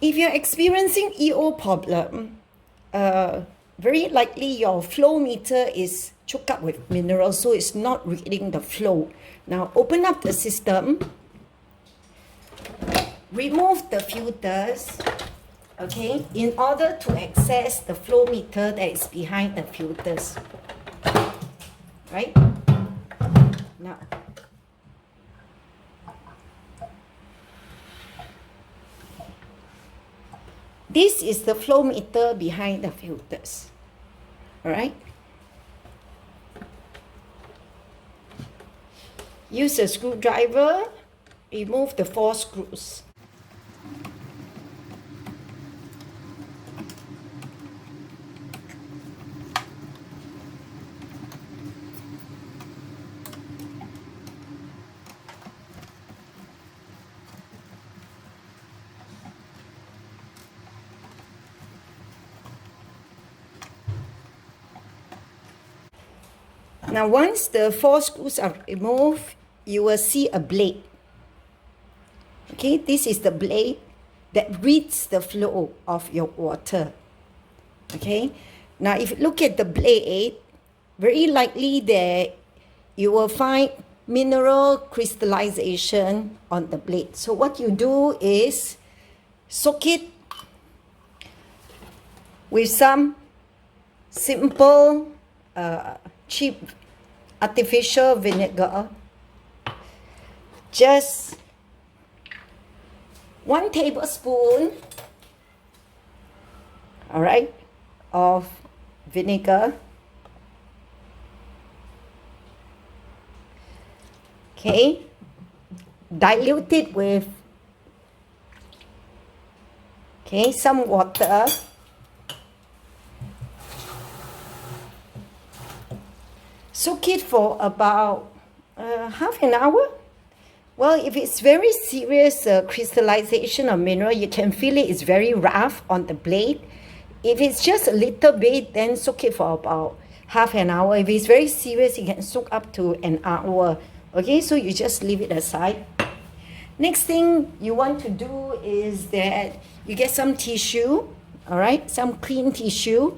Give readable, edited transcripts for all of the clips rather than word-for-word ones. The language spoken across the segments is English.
If you're experiencing EO problem, very likely your flow meter is choked up with minerals, so it's not reading the flow. Now open up the system, remove the filters, okay, in order to access the flow meter that is behind the filters, right? Now, this is the flow meter behind the filters, all right? Use a screwdriver, remove the 4 screws. Now, once the 4 screws are removed, you will see a blade. Okay, this is the blade that reads the flow of your water. Okay, now if you look at the blade, very likely that you will find mineral crystallization on the blade. So what you do is soak it with some simple cheap artificial vinegar, just 1 tablespoon, all right, of vinegar. Okay, dilute it with, okay, some water. Soak it for about half an hour. Well, if it's very serious crystallization of mineral, you can feel it's very rough on the blade. If it's just a little bit, then soak it for about half an hour. If it's very serious, you can soak up to an hour. Okay, so you just leave it aside. Next thing you want to do is that you get some tissue, all right, some clean tissue.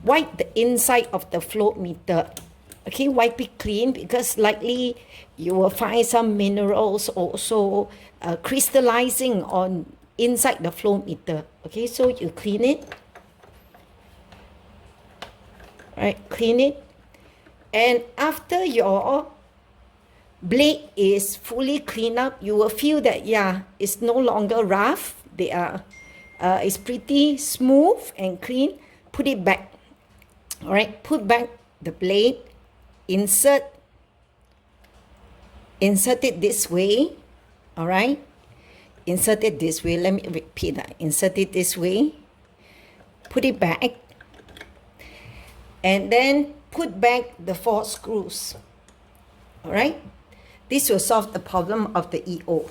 Wipe the inside of the flow meter. Okay, wipe it clean, because likely you will find some minerals also crystallizing on inside the flow meter. Okay, so you clean it. All right, clean it. And after your blade is fully cleaned up, you will feel that, yeah, it's no longer rough. They are, it's pretty smooth and clean. Put it back. All right, put back the blade. Insert it this way, all right? Insert it this way. Let me repeat that. Insert it this way. Put it back. And then put back the 4 screws, all right? This will solve the problem of the EO.